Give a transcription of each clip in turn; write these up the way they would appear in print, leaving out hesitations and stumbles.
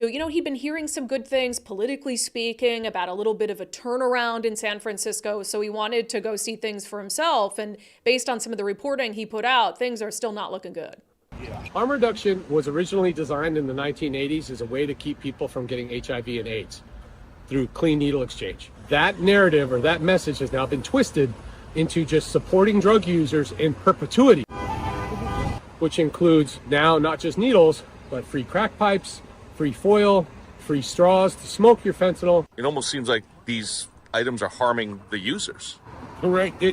He'd been hearing some good things, politically speaking, about a little bit of a turnaround in San Francisco. So he wanted to go see things for himself. And based on some of the reporting he put out, things are still not looking good. Harm reduction was originally designed in the 1980s as a way to keep people from getting HIV and AIDS through clean needle exchange. That narrative or that message has now been twisted into just supporting drug users in perpetuity, which includes now not just needles, but free crack pipes, free foil, free straws to smoke your fentanyl. It almost seems like these items are harming the users. Correct.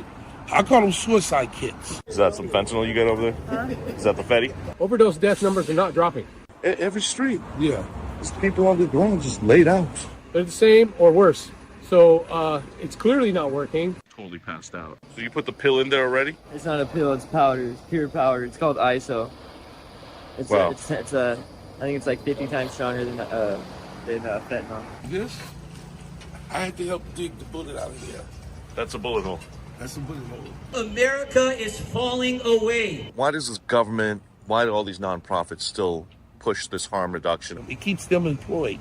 I call them suicide kits. Is that some fentanyl you got over there? Huh? Is that the Fetty? Overdose death numbers are not dropping. Every street, yeah. There's people on the ground just laid out. They're the same or worse. So it's clearly not working. Totally passed out. So you put the pill in there already? It's not a pill, it's powder. It's pure powder. It's called ISO. Wow. I think it's like 50 times stronger than fentanyl. This, I had to help dig the bullet out of here. That's a bullet hole. That's a bullet hole. America is falling away. Why does this government, why do all these nonprofits still push this harm reduction? It keeps them employed.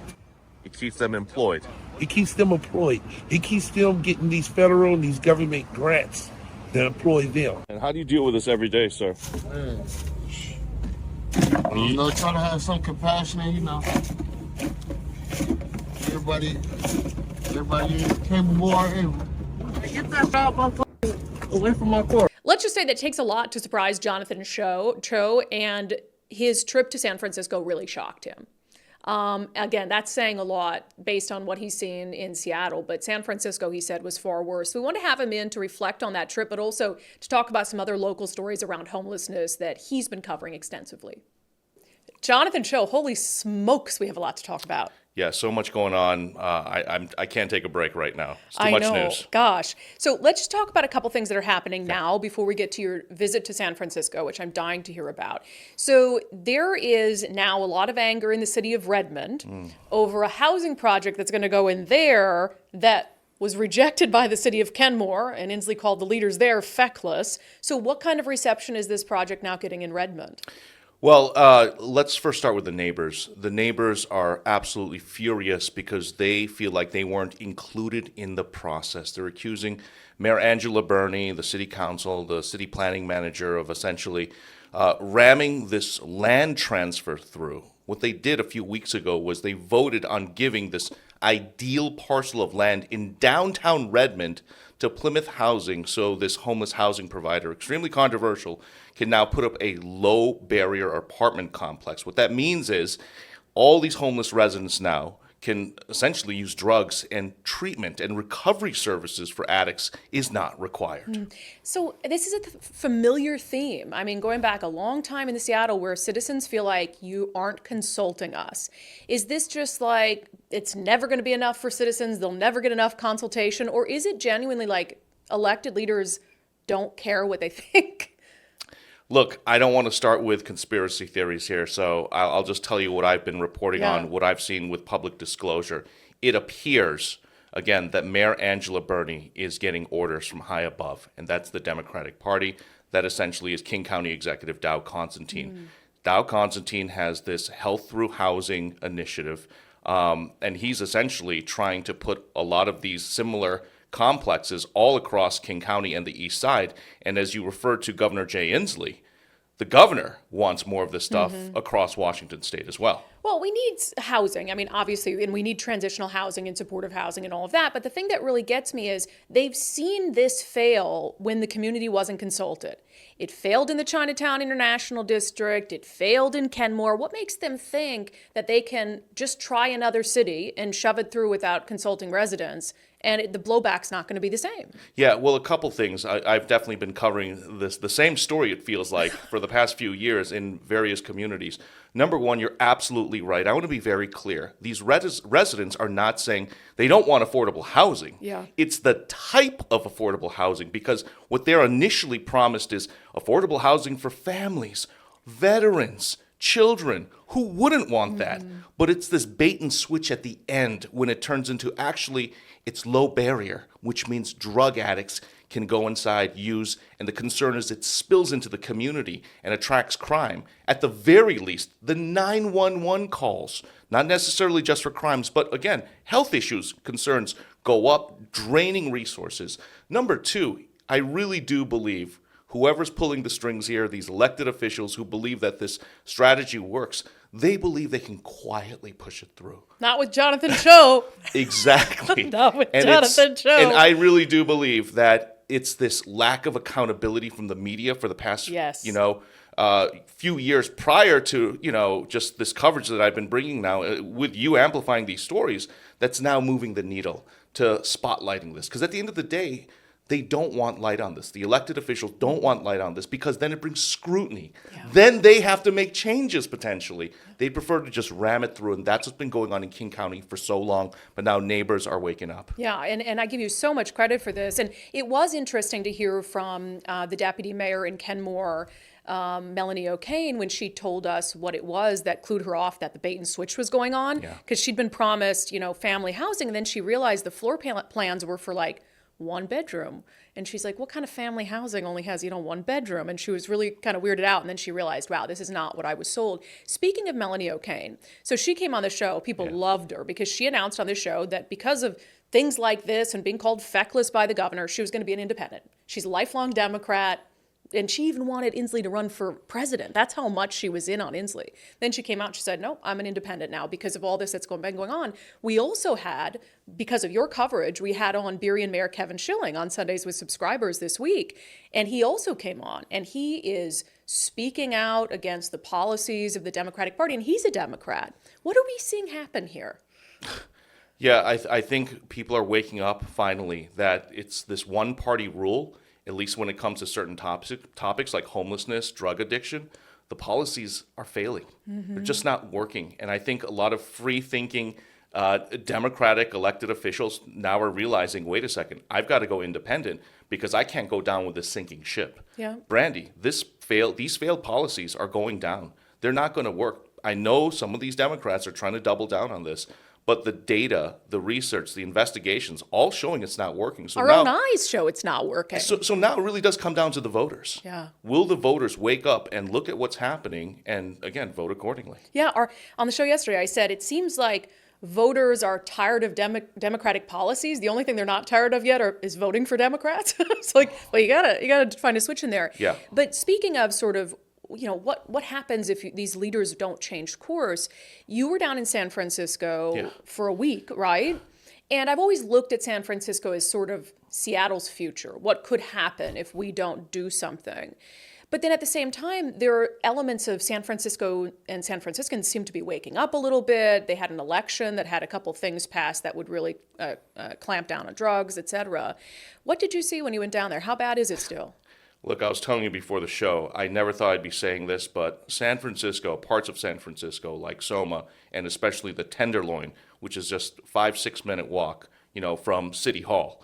It keeps them employed. It keeps them employed. It keeps them getting these federal and these government grants that employ them. And how do you deal with this every day, sir? Try to have some compassion and, everybody capable or able. Get that away from my car. Let's just say that it takes a lot to surprise Jonathan Choe, and his trip to San Francisco really shocked him. Again, that's saying a lot based on what he's seen in Seattle, but San Francisco, he said, was far worse. We want to have him in to reflect on that trip, but also to talk about some other local stories around homelessness that he's been covering extensively. Jonathan Choe, holy smokes, we have a lot to talk about. Yeah, so much going on. I can't take a break right now. It's too much news. Gosh. So let's just talk about a couple things that are happening now before we get to your visit to San Francisco, which I'm dying to hear about. So there is now a lot of anger in the city of Redmond over a housing project that's going to go in there that was rejected by the city of Kenmore, and Inslee called the leaders there feckless. So what kind of reception is this project now getting in Redmond? Well, let's first start with the neighbors. The neighbors are absolutely furious because they feel like they weren't included in the process. They're accusing Mayor Angela Birney, the city council, the city planning manager, of essentially ramming this land transfer through. What they did a few weeks ago was they voted on giving this ideal parcel of land in downtown Redmond to Plymouth Housing, so this homeless housing provider, extremely controversial, can now put up a low barrier apartment complex. What that means is all these homeless residents now can essentially use drugs, and treatment and recovery services for addicts is not required. So this is a familiar theme. I mean, going back a long time in Seattle where citizens feel like you aren't consulting us. Is this just like it's never going to be enough for citizens, they'll never get enough consultation, or is it genuinely like elected leaders don't care what they think? Look, I don't want to start with conspiracy theories here, so I'll just tell you what I've been reporting on, what I've seen with public disclosure. It appears, again, that Mayor Angela Birney is getting orders from high above, and that's the Democratic Party. That essentially is King County Executive Dow Constantine. Dow Constantine has this health through housing initiative, and he's essentially trying to put a lot of these similar complexes all across King County and the east side. And as you referred to Governor Jay Inslee, the governor wants more of this stuff across Washington state as well. Well, we need housing. I mean, obviously, and we need transitional housing and supportive housing and all of that. But the thing that really gets me is they've seen this fail when the community wasn't consulted. It failed in the Chinatown International District. It failed in Kenmore. What makes them think that they can just try another city and shove it through without consulting residents? And the blowback's not going to be the same. Yeah, well, a couple things. I've definitely been covering the same story, it feels like, for the past few years in various communities. Number one, you're absolutely right. I want to be very clear. These residents are not saying they don't want affordable housing. Yeah. It's the type of affordable housing, because what they're initially promised is affordable housing for families, veterans, children. Who wouldn't want that? But it's this bait and switch at the end when it turns into actually it's low barrier, which means drug addicts can go inside, use, and the concern is it spills into the community and attracts crime. At the very least, the 911 calls, not necessarily just for crimes, but again, health issues, concerns go up, draining resources. Number two, I really do believe whoever's pulling the strings here, these elected officials who believe that this strategy works, they believe they can quietly push it through. Not with Jonathan Choe. Exactly. Not with Jonathan Choe. And I really do believe that it's this lack of accountability from the media for the past, few years prior to, just this coverage that I've been bringing now, with you amplifying these stories, that's now moving the needle to spotlighting this. Because at the end of the day, they don't want light on this. The elected officials don't want light on this because then it brings scrutiny. Yeah. Then they have to make changes potentially. They prefer to just ram it through, and that's what's been going on in King County for so long, but now neighbors are waking up. Yeah, and I give you so much credit for this. And it was interesting to hear from the deputy mayor in Kenmore, Melanie O'Kane, when she told us what it was that clued her off that the bait and switch was going on. Because she'd been promised, family housing, and then she realized the floor plans were for like 1 bedroom. And she's like, what kind of family housing only has, 1 bedroom? And she was really kind of weirded out. And then she realized, wow, this is not what I was sold. Speaking of Melanie O'Kane, so she came on the show. People loved her because she announced on the show that because of things like this and being called feckless by the governor, she was going to be an independent. She's a lifelong Democrat. And she even wanted Inslee to run for president. That's how much she was in on Inslee. Then she came out and she said, no, I'm an independent now because of all this that's been going on. We also had, because of your coverage, we had on Burien Mayor Kevin Schilling on Sundays with Subscribers this week. And he also came on and he is speaking out against the policies of the Democratic Party. And he's a Democrat. What are we seeing happen here? Yeah, I think people are waking up finally that it's this one-party rule. At least when it comes to certain topics like homelessness, drug addiction, the policies are failing. They're just not working. And I think a lot of free-thinking Democratic elected officials now are realizing, wait a second, I've got to go independent because I can't go down with this sinking ship. Yeah. Brandi, these failed policies are going down. They're not going to work. I know some of these Democrats are trying to double down on this, but the data, the research, the investigations, all showing it's not working. So Our own eyes show it's not working. So now it really does come down to the voters. Yeah. Will the voters wake up and look at what's happening and, again, vote accordingly? Yeah. On the show yesterday, I said it seems like voters are tired of Democratic policies. The only thing they're not tired of yet is voting for Democrats. It's like, well, you gotta find a switch in there. Yeah. But speaking of sort of, what happens if these leaders don't change course? You were down in San Francisco for a week, right? And I've always looked at San Francisco as sort of Seattle's future. What could happen if we don't do something? But then at the same time, there are elements of San Francisco and San Franciscans seem to be waking up a little bit. They had an election that had a couple things passed that would really clamp down on drugs, et cetera. What did you see when you went down there? How bad is it still? Look, I was telling you before the show, I never thought I'd be saying this, but San Francisco, parts of San Francisco, like Soma, and especially the Tenderloin, which is just 5-6 minute walk, from City Hall,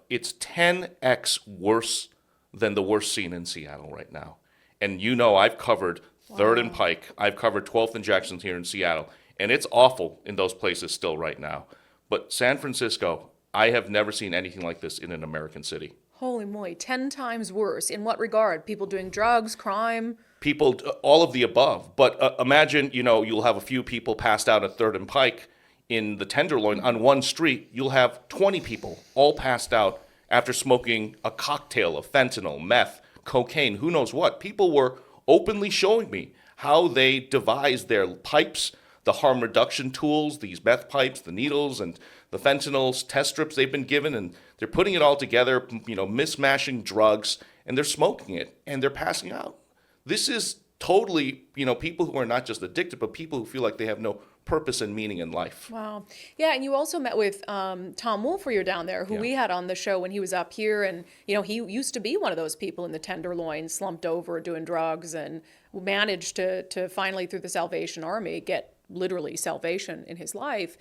it's 10x worse than the worst scene in Seattle right now. And I've covered 3rd and Pike, I've covered 12th and Jackson here in Seattle, and it's awful in those places still right now. But San Francisco, I have never seen anything like this in an American city. Holy moly, 10 times worse. In what regard? People doing drugs, crime? People, all of the above. But imagine, you'll have a few people passed out at 3rd and Pike. In the Tenderloin, on one street, you'll have 20 people all passed out after smoking a cocktail of fentanyl, meth, cocaine, who knows what. People were openly showing me how they devised their pipes, the harm reduction tools, these meth pipes, the needles, and the fentanyl test strips they've been given, and they're putting it all together, mismashing drugs, and they're smoking it, and they're passing out. This is totally, people who are not just addicted, but people who feel like they have no purpose and meaning in life. Wow. Yeah, and you also met with Tom Wolf when you were down there, who we had on the show when he was up here, and, he used to be one of those people in the Tenderloin, slumped over doing drugs, and managed to finally, through the Salvation Army, get literally salvation in his life.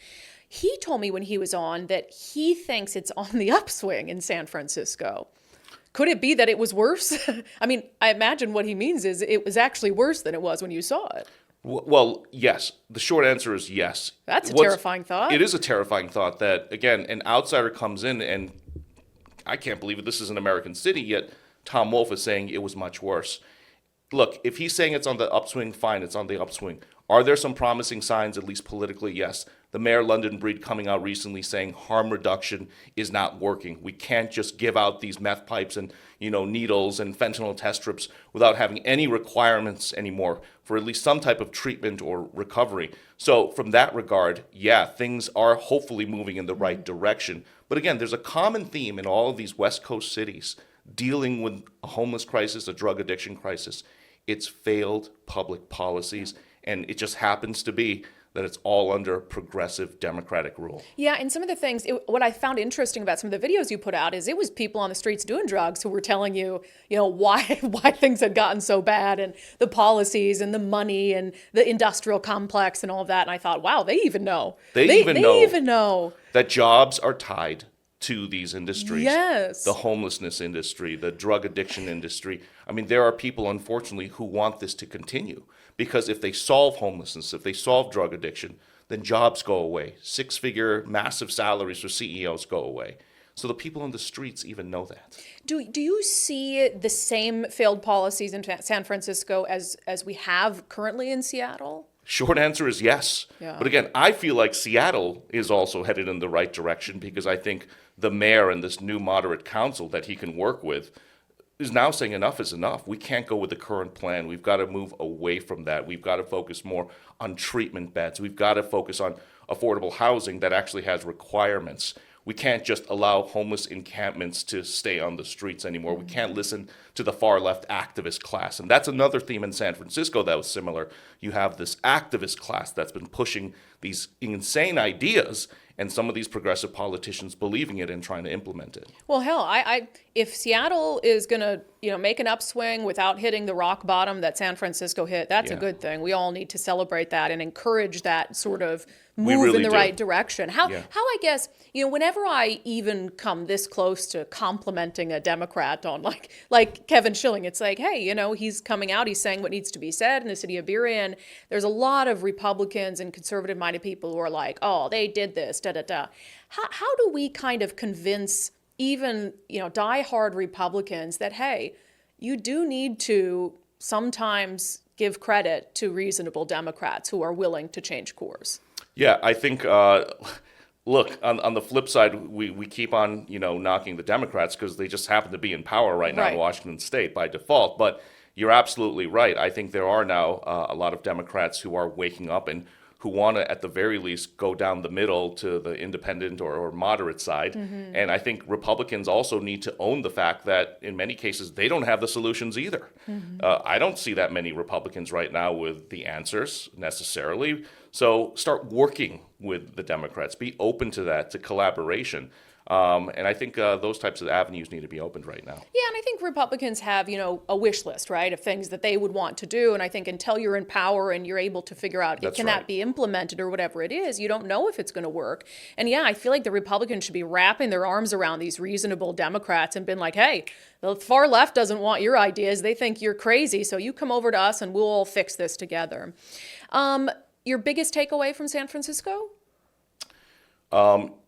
He told me when he was on that he thinks it's on the upswing in San Francisco. Could it be that it was worse? I mean, I imagine what he means is it was actually worse than it was when you saw it. Well, yes. The short answer is yes. That's a terrifying thought. It is a terrifying thought that, again, an outsider comes in and I can't believe it. This is an American city, yet Tom Wolfe is saying it was much worse. Look, if he's saying it's on the upswing, fine, it's on the upswing. Are there some promising signs, at least politically? Yes. The Mayor London Breed coming out recently saying harm reduction is not working. We can't just give out these meth pipes and, needles and fentanyl test strips without having any requirements anymore for at least some type of treatment or recovery. So from that regard, yeah, things are hopefully moving in the right direction. But again, there's a common theme in all of these West Coast cities dealing with a homeless crisis, a drug addiction crisis. It's failed public policies, and it just happens to be that it's all under progressive Democratic rule. Yeah, and some of the things, what I found interesting about some of the videos you put out is it was people on the streets doing drugs who were telling you, why things had gotten so bad and the policies and the money and the industrial complex and all of that. And I thought, wow, they even know. They even know that jobs are tied to these industries. Yes. The homelessness industry, the drug addiction industry. I mean, there are people, unfortunately, who want this to continue. Because if they solve homelessness, if they solve drug addiction, then jobs go away. Six-figure, massive salaries for CEOs go away. So the people on the streets even know that. Do you see the same failed policies in San Francisco as we have currently in Seattle? Short answer is yes. Yeah. But again, I feel like Seattle is also headed in the right direction because I think the mayor and this new moderate council that he can work with is now saying enough is enough. We can't go with the current plan. We've got to move away from that. We've got to focus more on treatment beds. We've got to focus on affordable housing that actually has requirements. We can't just allow homeless encampments to stay on the streets anymore. We can't listen to the far left activist class. And that's another theme in San Francisco that was similar. You have this activist class that's been pushing these insane ideas, and some of these progressive politicians believing it and trying to implement it. Well, hell, if Seattle is going to, make an upswing without hitting the rock bottom that San Francisco hit, that's a good thing. We all need to celebrate that and encourage that sort of move really in the do. right direction. How I guess, whenever I even come this close to complimenting a Democrat on like Kevin Schilling, it's like, hey, he's coming out, he's saying what needs to be said in the city of Burien. There's a lot of Republicans and conservative-minded people who are like, oh, they did this, da-da-da. How do we kind of convince even, diehard Republicans that, hey, you do need to sometimes give credit to reasonable Democrats who are willing to change course? Yeah, I think, look, on the flip side, we keep on, knocking the Democrats because they just happen to be in power right now in Washington State by default. But you're absolutely right. I think there are now a lot of Democrats who are waking up and who want to, at the very least, go down the middle to the independent or moderate side. Mm-hmm. And I think Republicans also need to own the fact that, in many cases, they don't have the solutions either. Mm-hmm. I don't see that many Republicans right now with the answers, necessarily. So start working with the Democrats. Be open to that, to collaboration. And I think those types of avenues need to be opened right now. Yeah, and I think Republicans have, a wish list, right, of things that they would want to do. And I think until you're in power and you're able to figure out, that be implemented or whatever it is, you don't know if it's going to work. And yeah, I feel like the Republicans should be wrapping their arms around these reasonable Democrats and been like, hey, the far left doesn't want your ideas. They think you're crazy. So you come over to us and we'll all fix this together. Your biggest takeaway from San Francisco?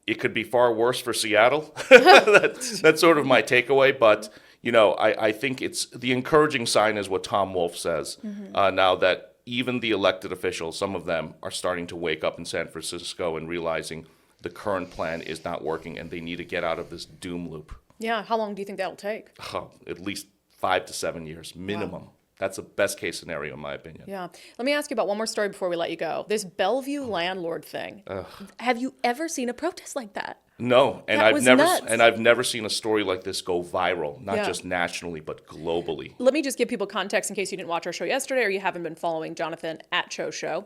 It could be far worse for Seattle. That's sort of my takeaway. But, I think it's the encouraging sign is what Tom Wolfe says. Mm-hmm. Now that even the elected officials, some of them, are starting to wake up in San Francisco and realizing the current plan is not working and they need to get out of this doom loop. Yeah. How long do you think that'll take? At least 5 to 7 years minimum. Wow. That's a best case scenario, in my opinion. Yeah. Let me ask you about one more story before we let you go. This Bellevue landlord thing. Have you ever seen a protest like that? No, and Nuts. I've never seen a story like this go viral, not just nationally, but globally. Let me just give people context in case you didn't watch our show yesterday or you haven't been following Jonathan at Choe Show.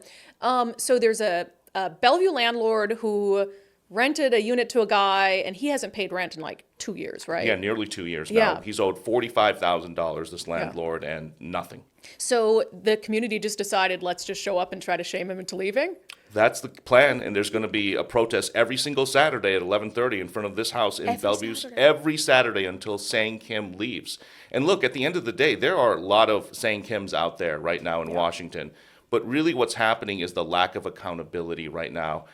So there's a Bellevue landlord who rented a unit to a guy, and he hasn't paid rent in like 2 years, right? Yeah, nearly 2 years now. He's owed $45,000, this landlord, and nothing. So the community just decided, let's just show up and try to shame him into leaving? That's the plan, and there's going to be a protest every single Saturday at 11:30 in front of this house in Bellevue, every Saturday until Sang Kim leaves. And look, at the end of the day, there are a lot of Sang Kims out there right now in Washington, but really what's happening is the lack of accountability right now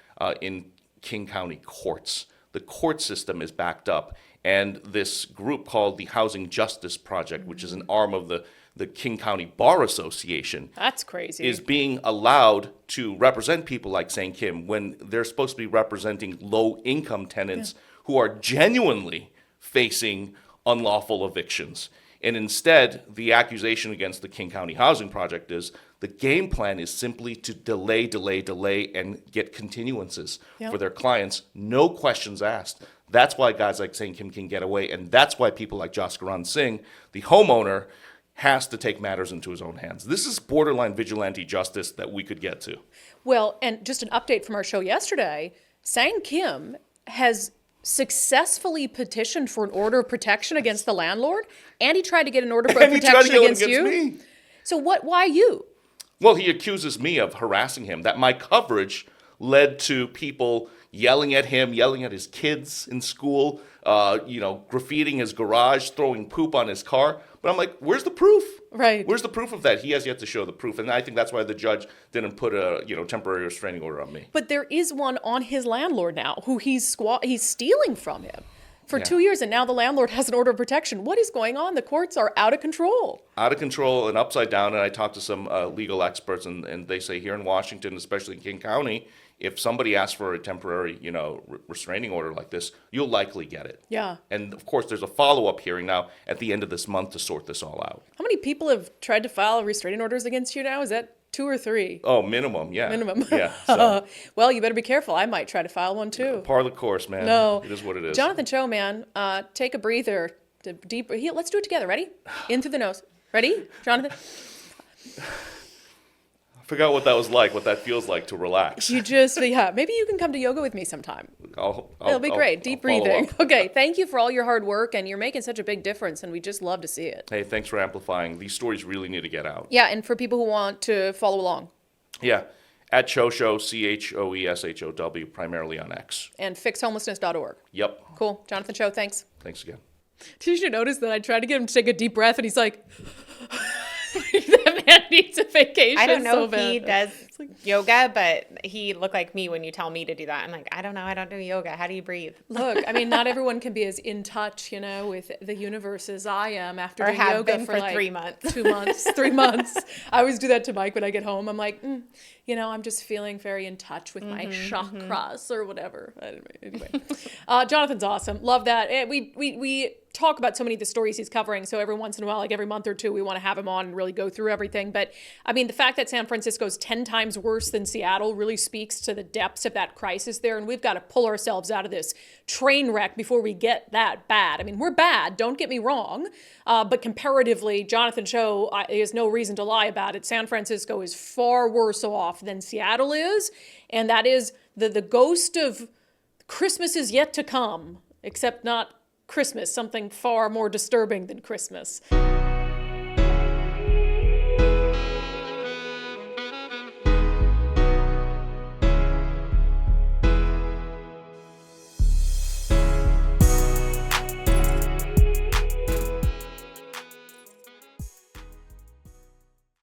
in King County courts. The court system is backed up, And this group called the Housing Justice Project, which is an arm of the King County Bar Association, That's crazy. is being allowed to represent people like St. Kim when they're supposed to be representing low-income tenants who are genuinely facing unlawful evictions. And instead, the accusation against the King County Housing Project is the game plan is simply to delay, and get continuances for their clients, no questions asked. That's why guys like St. Kim can get away, and that's why people like Jaskaran Singh, the homeowner, has to take matters into his own hands. This is borderline vigilante justice that we could get to. Well, and just an update from our show yesterday, Sang Kim has successfully petitioned for an order of protection against the landlord, and he tried to get an order of And he tried to protection get one against you. me. So why you? Well, he accuses me of harassing him, that my coverage led to people yelling at him, yelling at his kids in school, graffitiing his garage, throwing poop on his car. But I'm like, where's the proof? Right. Where's the proof of that? He has yet to show the proof. And I think that's why the judge didn't put a, temporary restraining order on me. But there is one on his landlord now who he's stealing from him for Yeah. 2 years, and now the landlord has an order of protection. What is going on? The courts are out of control. Out of control and upside down. And I talked to some legal experts, and they say here in Washington, especially in King County, if somebody asks for a temporary, restraining order like this, you'll likely get it. Yeah. And of course, there's a follow-up hearing now at the end of this month to sort this all out. How many people have tried to file restraining orders against you now? Is that 2 or 3? Oh, minimum, yeah. Minimum. Yeah. So, Well, you better be careful. I might try to file one too. par of the course, man. No. It is what it is. Jonathan Choe, man, take a breather. Deep. Let's do it together. Ready? In through the nose. Ready, Jonathan? I forgot what that was like, what that feels like to relax. Maybe you can come to yoga with me sometime. It'll be great. Deep I'll follow breathing. up. Okay, thank you for all your hard work, and you're making such a big difference, and we just love to see it. Hey, thanks for amplifying. These stories really need to get out. Yeah, and for people who want to follow along, Yeah. At Choe Show, ChoeShow, primarily on X. and fixhomelessness.org. Yep. Cool. Jonathan Choe, thanks. Thanks again. Did you notice that I tried to get him to take a deep breath, and he's like, that man needs a vacation. I don't know so if he bad. does yoga, but he looked like me when you tell me to do that. I'm like, I don't know. I don't do yoga. How do you breathe? Look, I mean, not everyone can be as in touch, with the universe as I am after Or doing have yoga been for like 3 months. 2 months, 3 months. I always do that to Mike when I get home. I'm like, I'm just feeling very in touch with my chakras or whatever. Anyway, Jonathan's awesome. Love that. We talk about so many of the stories he's covering. So every once in a while, like every month or two, we want to have him on and really go through everything. But I mean, the fact that San Francisco's 10 times worse than Seattle really speaks to the depths of that crisis there. And we've got to pull ourselves out of this train wreck before we get that bad. I mean, we're bad, don't get me wrong. But comparatively, Jonathan Choe, he has no reason to lie about it. San Francisco is far worse off than Seattle is. And that is the ghost of Christmas is yet to come, except not Christmas, something far more disturbing than Christmas.